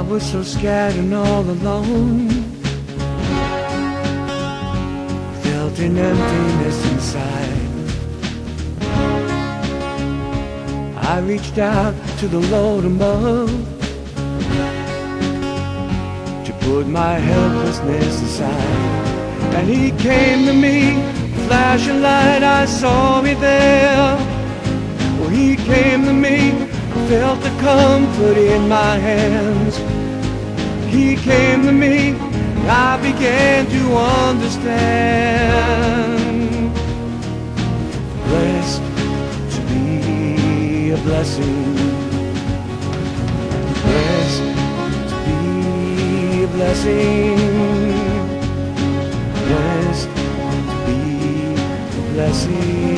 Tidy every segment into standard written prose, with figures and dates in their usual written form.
was so scared and all alone, felt an emptiness inside. I reached out to the Lord above to put my helplessness aside. And he came to me, flash of light, I saw me there. Well, he came to me, I felt the comfort in my hands. He came to me, I began to understand. Blessed to be a blessing. Blessed to be a blessing. Blessed to be a blessing.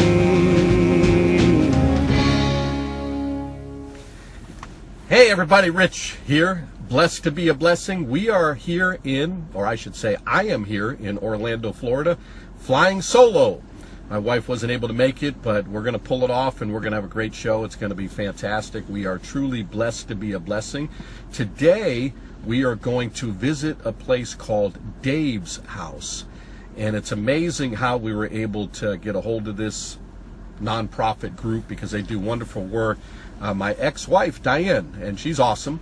Hey everybody, Rich here. Blessed to be a blessing. We are here in, or I should say I am here in Orlando, Florida, flying solo. My wife wasn't able to make it, but we're going to pull it off and we're going to have a great show. It's going to be fantastic. We are truly blessed to be a blessing. Today, we are going to visit a place called Dave's House. And it's amazing how we were able to get a hold of this nonprofit group because they do wonderful work. My ex-wife, Diane, and she's awesome.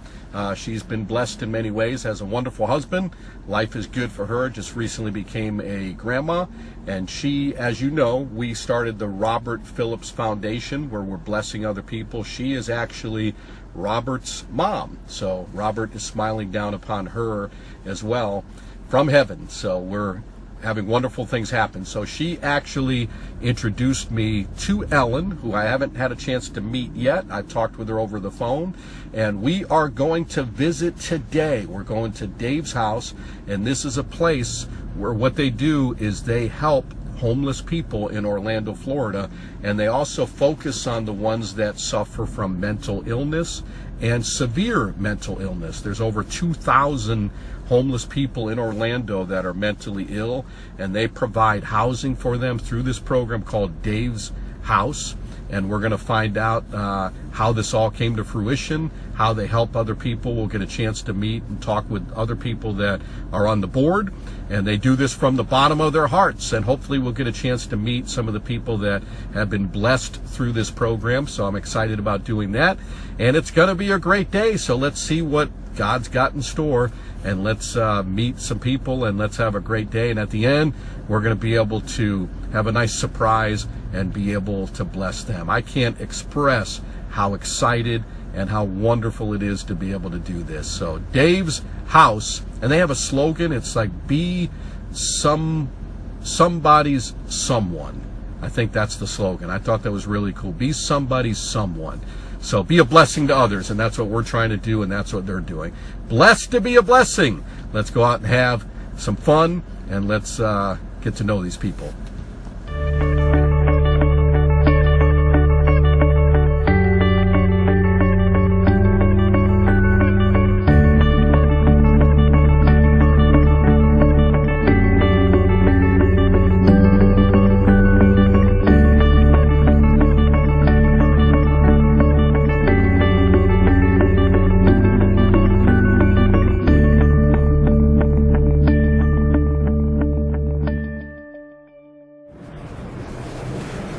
She's been blessed in many ways, has a wonderful husband. Life is good for her, just recently became a grandma. And she, as you know, we started the Robert Phillips Foundation where we're blessing other people. She is actually Robert's mom. So Robert is smiling down upon her as well from heaven. So we're having wonderful things happen. So she actually introduced me to Ellen, who I haven't had a chance to meet yet. I've talked with her over the phone, and we are going to visit today. We're going to Dave's house, and this is a place where what they do is they help homeless people in Orlando, Florida, and they also focus on the ones that suffer from mental illness and severe mental illness. There's over 2,000 homeless people in Orlando that are mentally ill, and they provide housing for them through this program called Dave's House. And we're going to find out how this all came to fruition, how they help other people. We'll get a chance to meet and talk with other people that are on the board, and they do this from the bottom of their hearts. And hopefully we'll get a chance to meet some of the people that have been blessed through this program. So I'm excited about doing that, and it's going to be a great day. So let's see what God's got in store, and let's meet some people, and let's have a great day. And at the end, we're going to be able to have a nice surprise and be able to bless them. I can't express how excited and how wonderful it is to be able to do this. So Dave's House, and they have a slogan. It's like, be somebody's someone. I think that's the slogan. I thought that was really cool. Be somebody's someone. So be a blessing to others, and that's what we're trying to do, and that's what they're doing. Blessed to be a blessing. Let's go out and have some fun, and let's get to know these people.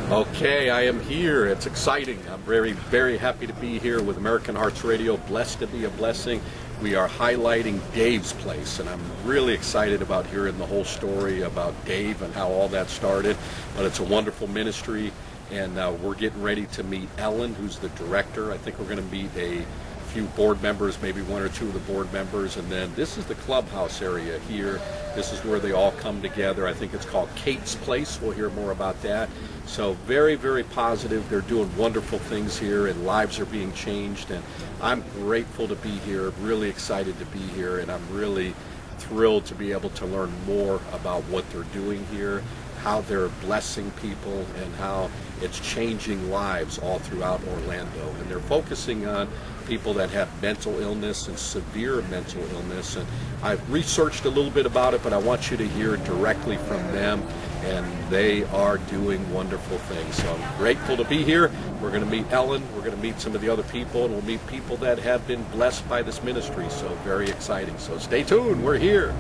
Okay, I am here. It's exciting. I'm very, very happy to be here with American Hearts Radio. Blessed to be a blessing. We are highlighting Dave's place, and I'm really excited about hearing the whole story about Dave and how all that started. But it's a wonderful ministry, and we're getting ready to meet Ellen, who's the director. I think we're going to meet a few board members, maybe one or two of the board members, and then this is the clubhouse area here. This is where they all come together. I think it's called Kate's Place. We'll hear more about that. So very, very positive. They're doing wonderful things here, and lives are being changed, and I'm grateful to be here, really excited to be here, and I'm really thrilled to be able to learn more about what they're doing here, how they're blessing people, and how it's changing lives all throughout Orlando. And they're focusing on people that have mental illness and severe mental illness. And I've researched a little bit about it, but I want you to hear directly from them and they are doing wonderful things. So I'm grateful to be here. We're going to meet Ellen, we're going to meet some of the other people, and we'll meet people that have been blessed by this ministry. So very exciting. So stay tuned, we're here.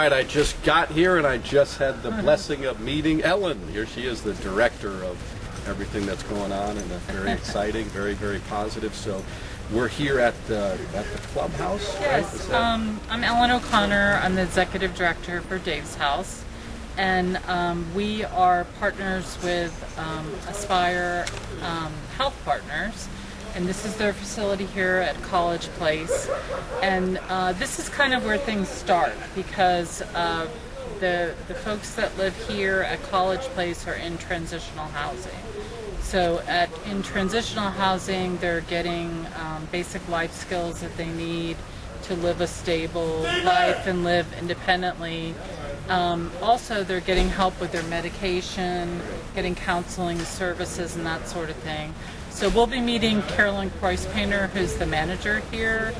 I just got here and I just had the blessing of meeting Ellen. Here she is, the director of everything that's going on, and very exciting, very, very positive. So we're here at the clubhouse. Yes, right? I'm Ellen O'Connor. I'm the executive director for Dave's House, and we are partners with Aspire Health Partners. And this is their facility here at College Place. And this is kind of where things start, because the folks that live here at College Place are in transitional housing. So in transitional housing, they're getting basic life skills that they need to live a stable life and live independently. Also, they're getting help with their medication, getting counseling services and that sort of thing. So we'll be meeting Carolyn Croispainter, who's the manager here,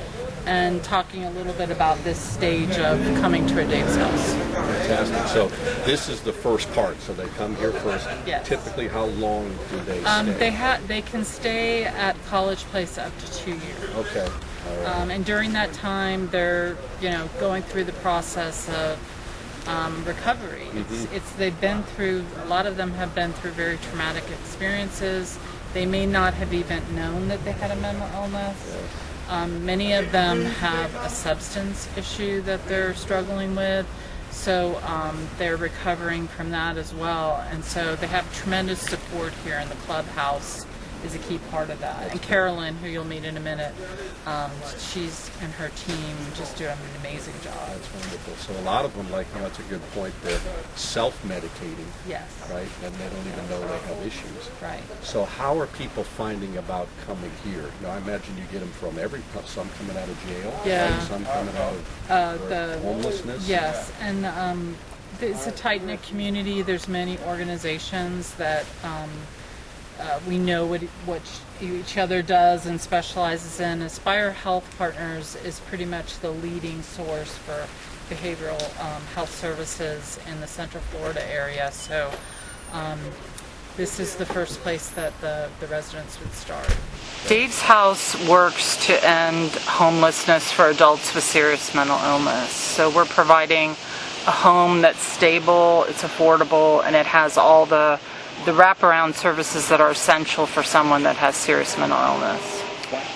and talking a little bit about this stage of coming to a Dave's House. Fantastic. So this is the first part. So they come here first. Yes. Typically, how long do they stay? They can stay at College Place up to 2 years. Okay. All right. And during that time, they're going through the process of recovery. They've been through, a lot of them have been through very traumatic experiences. They may not have even known that they had a mental illness. Many of them have a substance issue that they're struggling with, so they're recovering from that as well. And so they have tremendous support here in the clubhouse is a key part of that. And Carolyn, who you'll meet in a minute, she's and her team just do an amazing job. That's wonderful. So a lot of them, that's a good point, they're self-medicating. Yes. Right? And they don't even know they have issues. Right. So how are people finding about coming here? I imagine you get them from some coming out of jail, yeah. Right? Some coming out of the homelessness. Yes, and it's a tight-knit community. There's many organizations that we know what each other does and specializes in. Aspire Health Partners is pretty much the leading source for behavioral health services in the Central Florida area. So this is the first place that the residents would start. Dave's House works to end homelessness for adults with serious mental illness. So we're providing a home that's stable, it's affordable, and it has all the wraparound services that are essential for someone that has serious mental illness.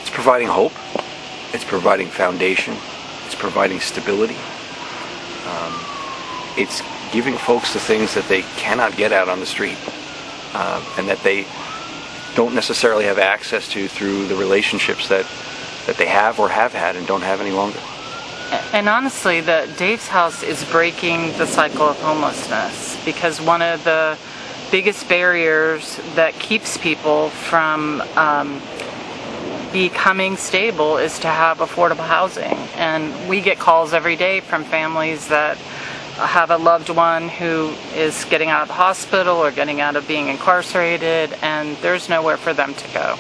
It's providing hope, it's providing foundation, it's providing stability. It's giving folks the things that they cannot get out on the street, and that they don't necessarily have access to through the relationships that they have or have had and don't have any longer. And honestly, the Dave's House is breaking the cycle of homelessness, because one of the biggest barriers that keeps people from becoming stable is to have affordable housing. And we get calls every day from families that have a loved one who is getting out of the hospital or getting out of being incarcerated, and there's nowhere for them to go.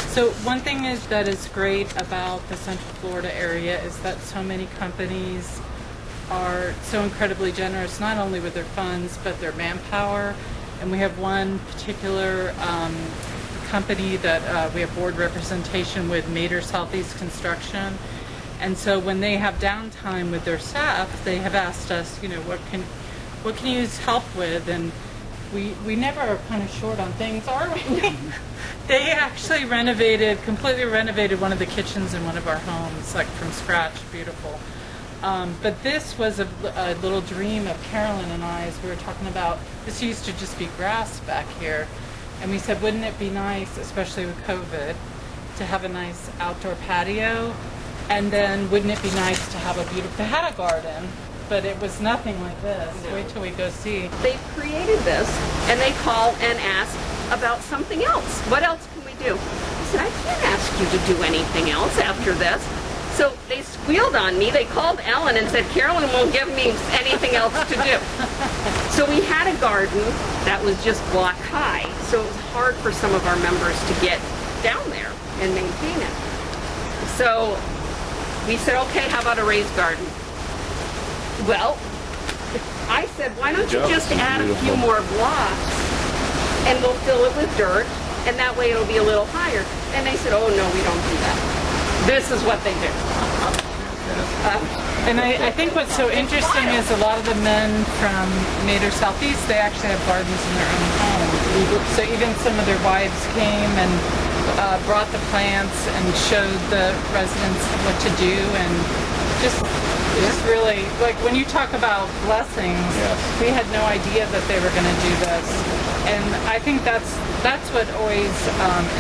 So one thing that is great about the Central Florida area is that so many companies are so incredibly generous, not only with their funds, but their manpower. And we have one particular company that we have board representation with, Mater Southeast Construction. And so when they have downtime with their staff, they have asked us, what can you use help with? And we never are kind of short on things, are we? They actually completely renovated one of the kitchens in one of our homes, like from scratch, beautiful. But this was a little dream of Carolyn and I, as we were talking about. This used to just be grass back here. And we said, wouldn't it be nice, especially with COVID, to have a nice outdoor patio? And then wouldn't it be nice to have they had a garden, but it was nothing like this. Wait till we go see. They created this, and they call and ask about something else. What else can we do? I said, I can't ask you to do anything else after this. So they squealed on me. They called Ellen and said, Carolyn won't give me anything else to do. So we had a garden that was just block high. So it was hard for some of our members to get down there and maintain it. So we said, okay, how about a raised garden? Well, I said, why don't you just add a few more blocks and we'll fill it with dirt, and that way it'll be a little higher. And they said, oh no, we don't do that. This is what they do. And I think what's so interesting is a lot of the men from Mater Southeast, they actually have gardens in their own home. So even some of their wives came and brought the plants and showed the residents what to do, and just really, like when you talk about blessings, we had no idea that they were going to do this. And I think that's what always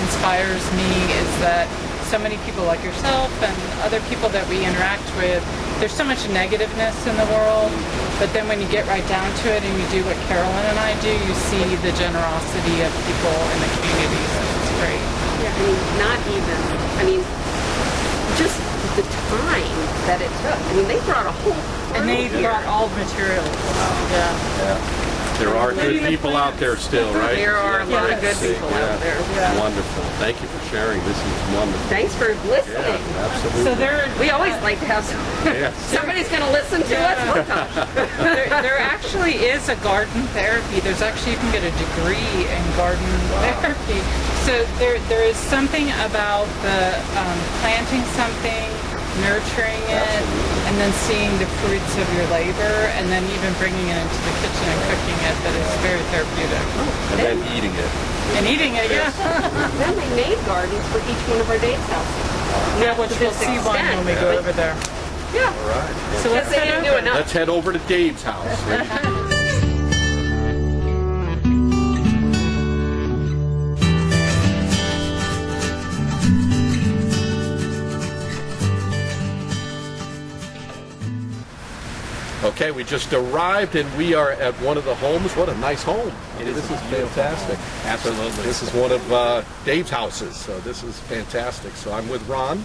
inspires me, is that so many people like yourself and other people that we interact with, there's so much negativeness in the world, but then when you get right down to it and you do what Carolyn and I do, you see the generosity of people in the community. So it's great. Yeah, I mean, just the time that it took. I mean, they brought a whole crew And they here. brought all the materials. Yeah. There are good people out there still, right? There are a lot of good See, people out there. Yeah. Wonderful. Thank you for sharing. This is wonderful. Thanks for listening. Yeah, absolutely. So We always like to have Yes. somebody's going to listen to us. We'll talk. there actually is a garden therapy. There's actually, you can get a degree in garden therapy. So there is something about the planting something, nurturing it, and then seeing the fruits of your labor, and then even bringing it into the kitchen and cooking it, that is very therapeutic. And then eating it. And eating it, yeah. Then they made gardens for each one of our dates houses. Yeah, which To we'll this see one when we go extent. over there. Yeah. All right. So let's They head didn't do over. enough. Let's head over to Dave's house. Okay, we just arrived and we are at one of the homes. What a nice home. This is fantastic. Absolutely. This is one of Dave's houses, so this is fantastic. So I'm with Ron.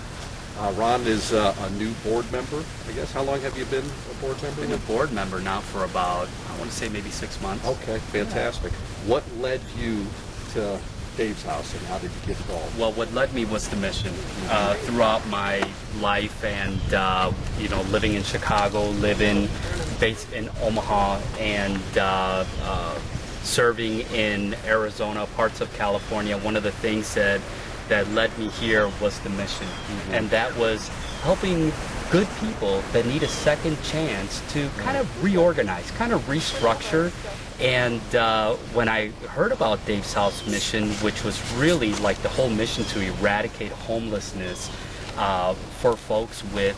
Ron is a new board member, I guess. How long have you been a board member? Been a board member now for about, I want to say maybe 6 months. Okay, fantastic. What led you to Dave's house and how did you get involved? Well, what led me was the mission. Throughout my life and, living in Chicago, based in Omaha, and serving in Arizona, parts of California, one of the things that led me here was the mission. And that was helping good people that need a second chance to kind of reorganize, kind of restructure. And when I heard about Dave's House mission, which was really like the whole mission to eradicate homelessness for folks with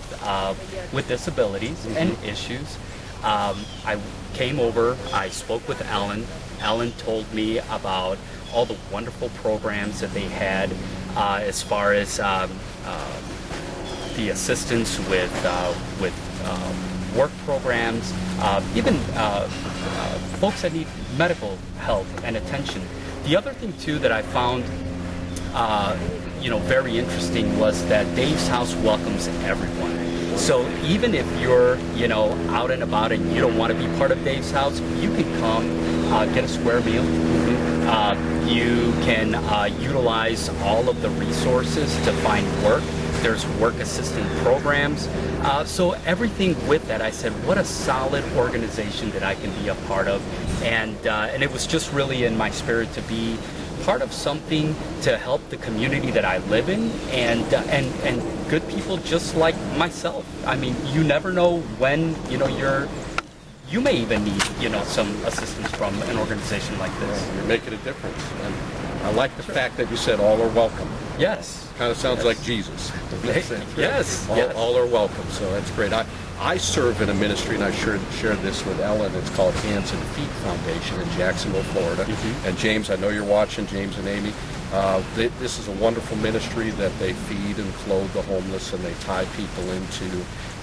disabilities and issues, I came over, I spoke with Ellen. Ellen told me about all the wonderful programs that they had as far as the assistance with work programs, even folks that need medical help and attention. The other thing too that I found very interesting was that Dave's House welcomes everyone. So even if you're out and about and you don't want to be part of Dave's House, you can come get a square meal. You can utilize all of the resources to find work. There's work assistant programs. So everything with that, I said, what a solid organization that I can be a part of. And it was just really in my spirit to be part of something to help the community that I live in, and good people just like myself. I mean, you never know when you may even need some assistance from an organization like this. You're making a difference. And I like the fact that you said all are welcome. Yes. Kind of sounds like Jesus. Yes. All are welcome, so that's great. I serve in a ministry, and I shared this with Ellen. It's called Hands and Feet Foundation in Jacksonville, Florida. And James, I know you're watching, James and Amy. This is a wonderful ministry that they feed and clothe the homeless, and they tie people into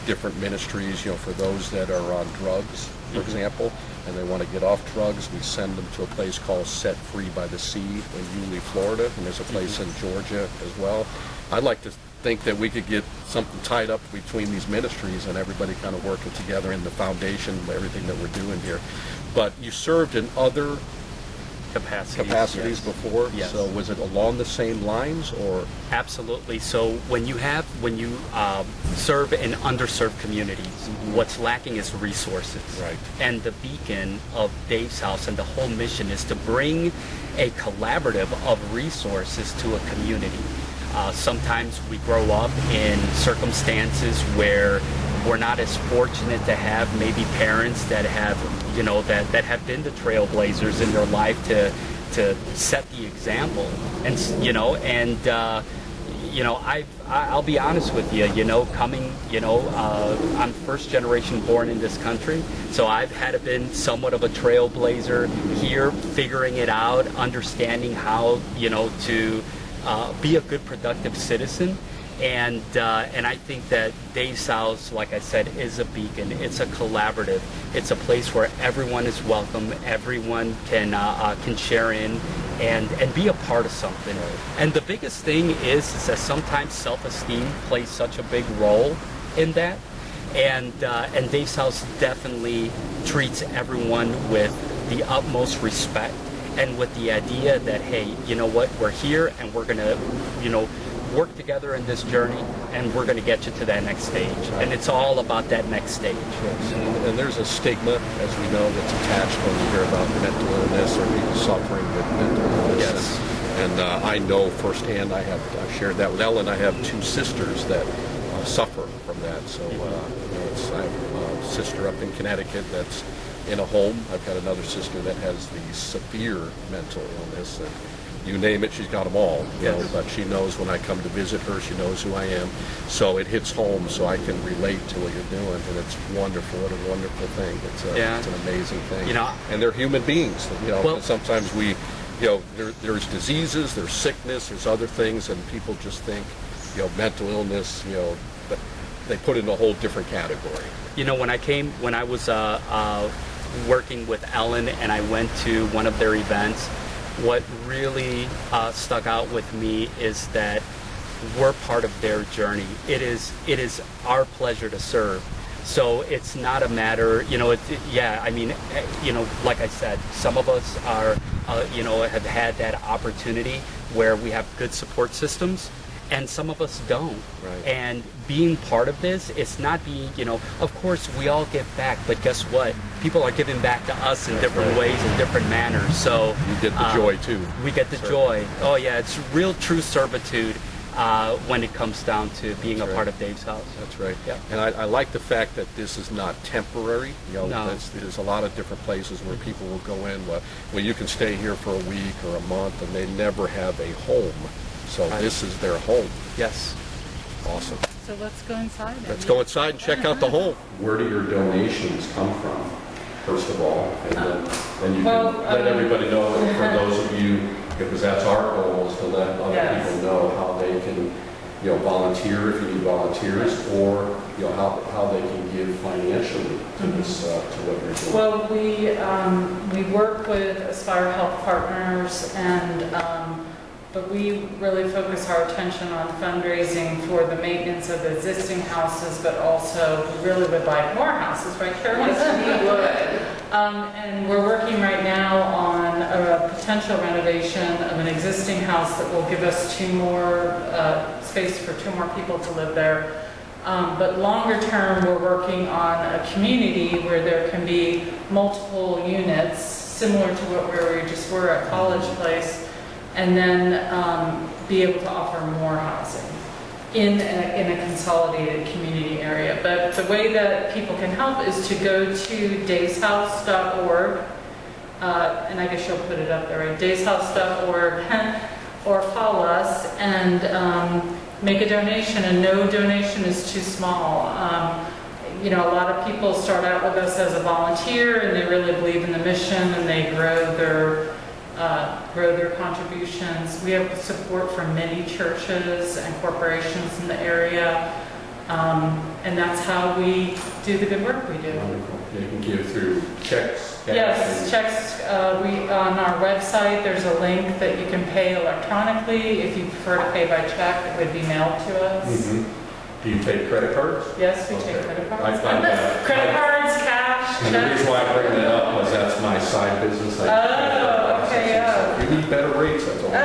different ministries. You know, for those that are on drugs, for example, and they want to get off drugs, we send them to a place called Set Free by the Sea in Yulee, Florida, and there's a place in Georgia as well. I'd like to think that we could get something tied up between these ministries and everybody kind of working together in the foundation, everything that we're doing here. But you served in other capacities yes. before, Yes. so was it along the same lines, or? Absolutely. So when you serve in underserved communities, what's lacking is resources. Right. And the beacon of Dave's House and the whole mission is to bring a collaborative of resources to a community. Sometimes we grow up in circumstances where we're not as fortunate to have maybe parents that have, you know, that have been the trailblazers in their life to set the example. And, you know, and, you know, I'll be honest with you, you know, I'm first generation born in this country, so I've had to been somewhat of a trailblazer here, figuring it out, understanding how, you know, to be a good, productive citizen. And I think that Dave's House, like I said, is a beacon. It's a collaborative. It's a place where everyone is welcome. Everyone can share in and be a part of something. And the biggest thing is that sometimes self-esteem plays such a big role in that. And Dave's House definitely treats everyone with the utmost respect and with the idea that, hey, you know what, we're here and we're gonna, you know, work together in this journey, and we're going to get you to that next stage. Right. And it's all about that next stage. Yes. And there's a stigma, as we know, that's attached when you hear about mental illness or people suffering with mental illness. Yes. And I know firsthand, I've shared that with Ellen, I have two sisters that suffer from that. So you know, I have a sister up in Connecticut that's in a home. I've got another sister that has the severe mental illness, and you name it, she's got them all. You know, but she knows when I come to visit her, she knows who I am. So it hits home, so I can relate to what you're doing, and it's wonderful. What a wonderful thing. It's an amazing thing. You know, and they're human beings. You know, well, sometimes we, you know, there's diseases, there's sickness, there's other things, and people just think, you know, mental illness, you know, but they put it in a whole different category. You know, when I was working with Ellen and I went to one of their events, what really stuck out with me is that we're part of their journey. It is our pleasure to serve. So it's not a matter, you know, I mean, you know, like I said, some of us are, you know, have had that opportunity where we have good support systems, and some of us don't. Right. And being part of this, it's not being, you know, of course we all give back, but guess what? People are giving back to us in different ways, in different manners. So you get the joy too. We get the joy. Oh yeah, it's real true servitude when it comes down to being a part of Dave's House. That's right. Yeah. And I like the fact that this is not temporary. You know, no. There's a lot of different places where people will go in. Well, you can stay here for a week or a month, and they never have a home. So this is their home. Yes. Awesome. So let's go inside. Let's go inside and check out the home. Where do your donations come from, first of all? And then you can let everybody know, for those of you, because that's our goal, is to let other people know how they can, you know, volunteer if you need volunteers, or, you know, how they can give financially to this, to what you're doing. Well, we work with Aspire Health Partners, and but we really focus our attention on fundraising for the maintenance of existing houses, but also we really would like more houses, right, Carolyn? Yes, we would. And we're working right now on a potential renovation of an existing house that will give us space for 2 more people to live there. But longer term, we're working on a community where there can be multiple units, similar to where we just were at College Place, and then be able to offer more housing in a consolidated community area. But the way that people can help is to go to daveshouse.org, and I guess you'll put it up there, right? daveshouse.org, or call us and make a donation, and no donation is too small. You know, a lot of people start out with us as a volunteer, and they really believe in the mission, and they grow grow their contributions. We have support from many churches and corporations in the area, and that's how we do the good work we do. Wonderful. You can give through checks. Yes, checks. We on our website. There's a link that you can pay electronically. If you prefer to pay by check, it would be mailed to us. Do you take credit cards? Yes, we take credit cards. I find that credit cards, cash. And the reason why I bring that up was that's my side business. Okay, yeah. You need better rates, that's all. We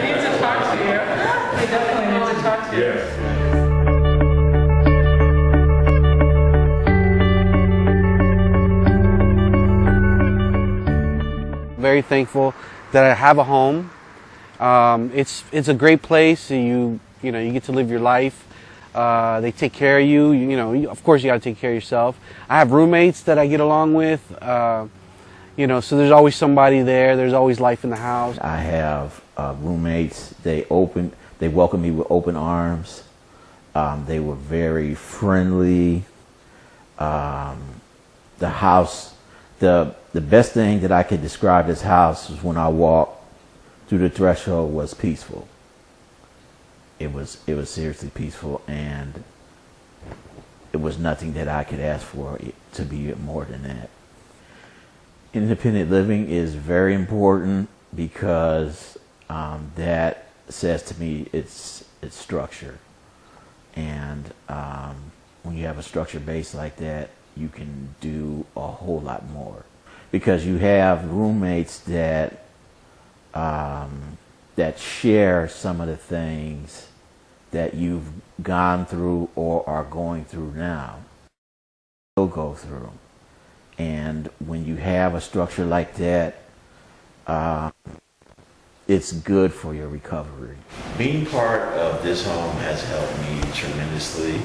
need to talk to you. We definitely need to talk to you. Yeah. Very thankful that I have a home. It's a great place. You get to live your life. They take care of you. Of course you got to take care of yourself. I have roommates that I get along with. So there's always somebody there. There's always life in the house. I have roommates. They welcomed me with open arms. They were very friendly. The house, the best thing that I could describe this house was when I walked through the threshold was peaceful. It was seriously peaceful, and it was nothing that I could ask for to be more than that. Independent living is very important because that says to me it's structure, and when you have a structure base like that, you can do a whole lot more because you have roommates that share some of the things that you've gone through or are going through now. You'll go through. And when you have a structure like that, it's good for your recovery. Being part of this home has helped me tremendously.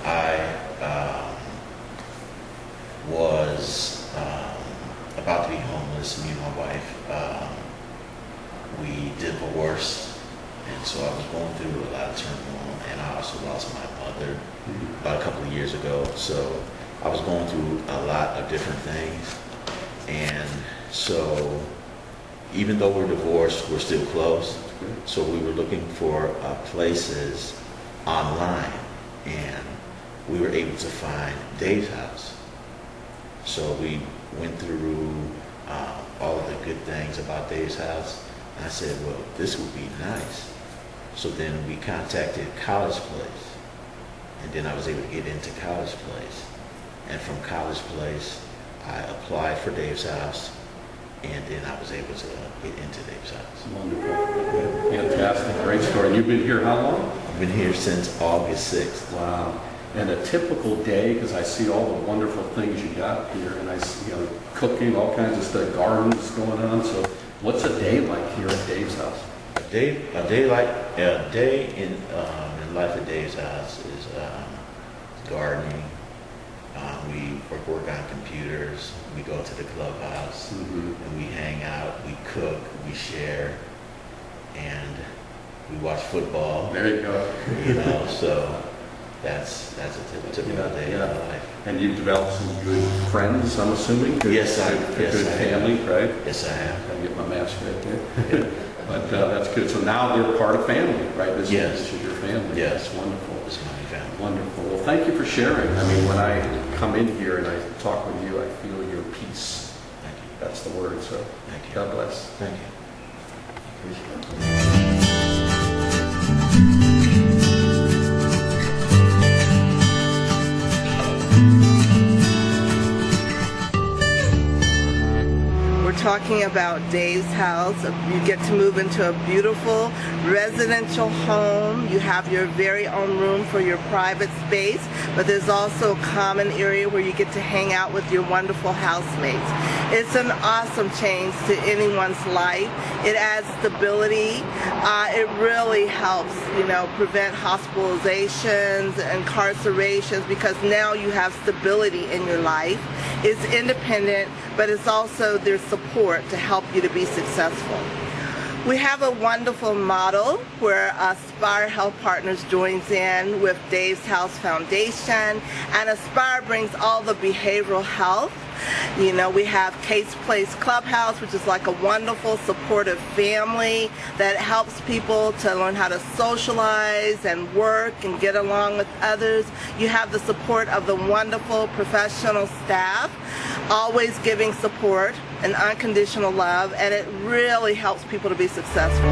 I was about to be homeless, me and my wife. We divorced, and so I was going through a lot of turmoil, and I also lost my mother about a couple of years ago. So I was going through a lot of different things, and so even though we're divorced, we're still close. So we were looking for places online, and we were able to find Dave's house. So we went through all of the good things about Dave's house. And I said, well, this would be nice. So then we contacted College Place, and then I was able to get into College Place. And from College Place, I applied for Dave's house, and then I was able to get into Dave's house. Wonderful. Fantastic. Great story. And you've been here how long? I've been here since August 6th. Wow. And a typical day, because I see all the wonderful things you got here, and I see cooking, all kinds of stuff, gardens going on. So what's a day like here at Dave's house? A day in life at Dave's house is gardening. We work on computers. We go to the clubhouse, and we hang out. We cook. We share, and we watch football. There you go. So that's a typical day in my life. And you've developed some good friends, I'm assuming? Yes, I have. Good family, right? Yes, I have. Gotta get my mask right there. But that's good. So now they're part of family, right? This is your family. Yes. That's wonderful. It's my family. Wonderful. Well, thank you for sharing. I mean, when I come in here and I talk with you, I feel your peace. Thank you. That's the word. So Thank you. God bless. Thank you. Appreciate it. Talking about Dave's house. You get to move into a beautiful residential home. You have your very own room for your private space, but there's also a common area where you get to hang out with your wonderful housemates. It's an awesome change to anyone's life. It adds stability. It really helps, prevent hospitalizations, incarcerations, because now you have stability in your life. It's independent, but it's also their support to help you to be successful. We have a wonderful model where Aspire Health Partners joins in with Dave's House Foundation, and Aspire brings all the behavioral health. You know, we have Case Place Clubhouse, which is like a wonderful supportive family that helps people to learn how to socialize and work and get along with others. You have the support of the wonderful professional staff, always giving support and unconditional love, and it really helps people to be successful.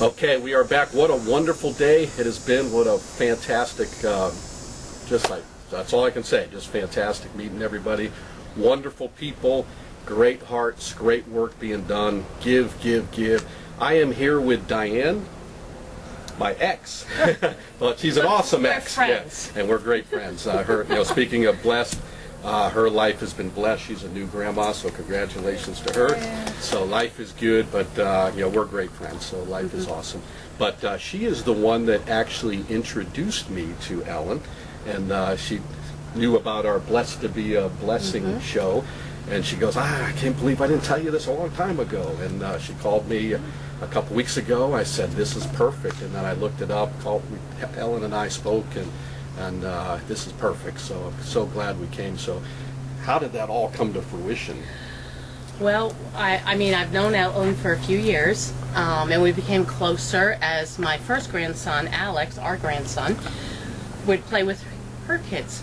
Okay, we are back. What a wonderful day it has been. What a fantastic, that's all I can say. Just fantastic meeting everybody. Wonderful people, great hearts, great work being done. Give, give, give. I am here with Diane, my ex. Well, she's an awesome ex. Friends. Yeah, and we're great friends. Speaking of blessed, her life has been blessed. She's a new grandma, so congratulations to her. Yeah. So life is good, but we're great friends, so life is awesome. But she is the one that actually introduced me to Ellen, and she knew about our Blessed to Be a Blessing show, and she goes, I can't believe I didn't tell you this a long time ago. And she called me a couple weeks ago. I said, this is perfect, and then I looked it up. Ellen and I spoke, and this is perfect, so I'm so glad we came. So how did that all come to fruition? Well, I mean, I've known Ellen for a few years, and we became closer as my first grandson, Alex, our grandson, would play with her kids.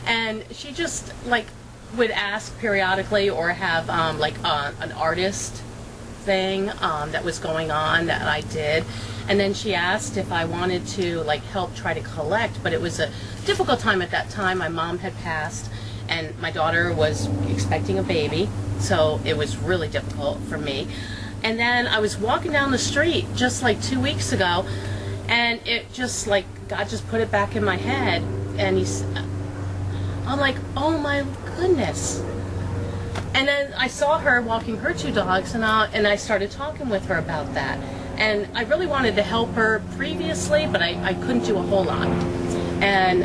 And she just, would ask periodically or have, an artist thing that was going on that I did. And then she asked if I wanted to help try to collect, but it was a difficult time at that time. My mom had passed and my daughter was expecting a baby, so it was really difficult for me. And then I was walking down the street just 2 weeks ago, and it just God just put it back in my head, and I'm like, oh my goodness. And then I saw her walking her two dogs, and I started talking with her about that. And I really wanted to help her previously, but I couldn't do a whole lot. And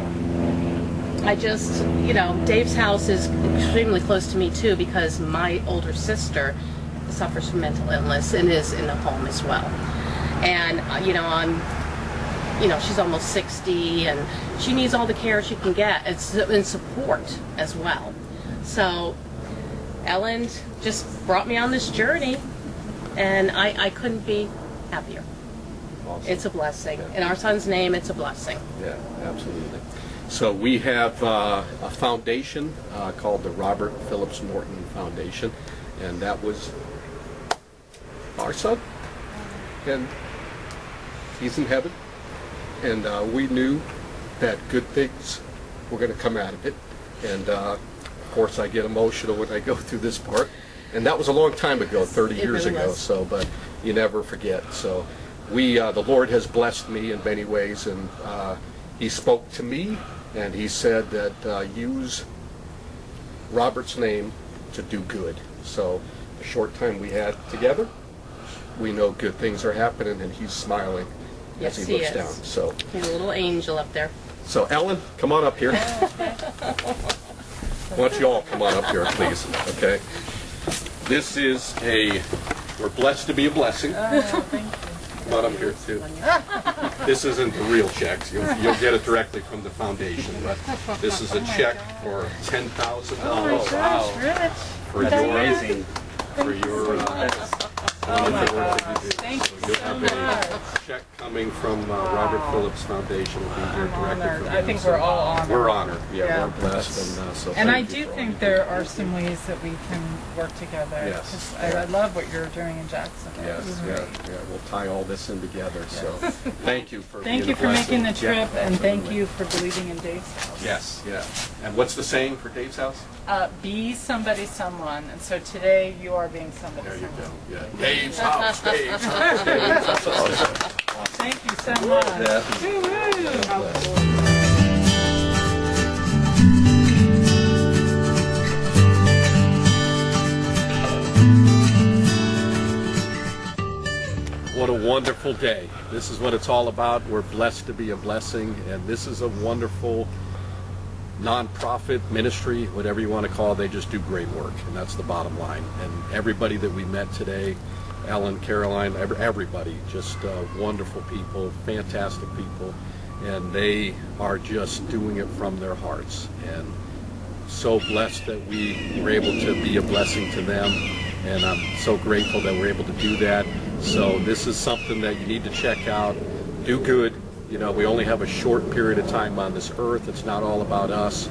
I just, Dave's house is extremely close to me too, because my older sister suffers from mental illness and is in the home as well. And, she's almost 60, and she needs all the care she can get and support as well. So Ellen just brought me on this journey, and I couldn't be happier. Awesome. It's a blessing. In our son's name, it's a blessing. Yeah, absolutely. So we have a foundation called the Robert Phillips Norton Foundation, and that was our son, and he's in heaven, and we knew that good things were going to come out of it, and of course I get emotional when I go through this part, and that was a long time ago, 30 years really ago, was. so, but you never forget. So the Lord has blessed me in many ways, and he spoke to me, and he said that use Robert's name to do good. So the short time we had together, we know good things are happening, and he's smiling Yes, as he he looks is. down. So, He's a little angel up there. so Ellen, come on up here. Why don't you all come on up here, please? Okay. This is we're blessed to be a blessing. Come on up here too. This isn't the real checks. You'll get it directly from the foundation, but this is a check for $10,000. Rich. For your Amazing. for your wonderful work that you do. Thank you You'll so have much. a check coming from Robert Phillips Foundation. Will be here directly Honored. from I them. think So we're all honored. We're honored. Yeah, Yeah. we're blessed, and so. And I thank you do for all think you there do. are some ways that we can work together. Yes. 'Cause I love what you're doing in Jackson. Yes, yeah. We'll tie all this in together. So, thank you for Thank being you a for making the blessing. trip, Yeah, and thank absolutely. you for believing in Dave's house. Yes, yeah. And what's the saying for Dave's house? Be somebody, someone. And so today you are being somebody, There you someone. go. Yeah. Dave's house. Dave's house. Dave's house. Thank you so much. Yeah. Woo-hoo. What a wonderful day. This is what it's all about. We're blessed to be a blessing, and this is a wonderful nonprofit ministry, whatever you want to call it. They just do great work, and that's the bottom line. And everybody that we met today, Ellen, Caroline, everybody, just wonderful people, fantastic people, and they are just doing it from their hearts. And so blessed that we were able to be a blessing to them, and I'm so grateful that we're able to do that. So this is something that you need to check out. Do good. You know, we only have a short period of time on this earth. It's not all about us.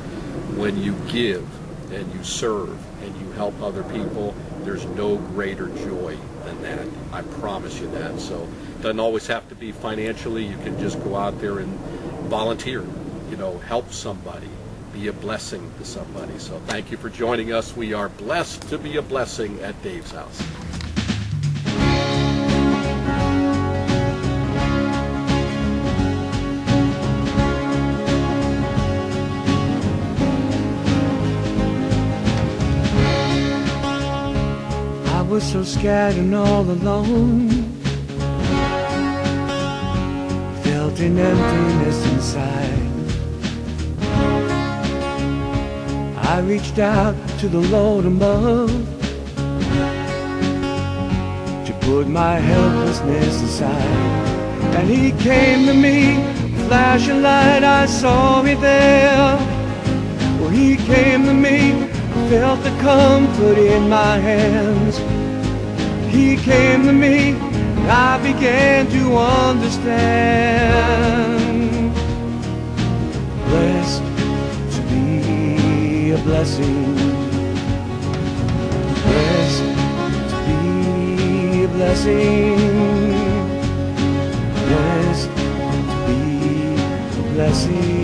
When you give and you serve and you help other people, there's no greater joy than that. I promise you that. So it doesn't always have to be financially. You can just go out there and volunteer, you know, help somebody, be a blessing to somebody. So thank you for joining us. We are blessed to be a blessing at Dave's House. I was so scared and all alone, felt an emptiness inside. I reached out to the Lord above to put my helplessness aside, and He came to me, flashing light. I saw it there. Well, He came to me, felt the comfort in my hands. He came to me, and I began to understand. Blessed to be a blessing. Blessed to be a blessing. Blessed to be a blessing.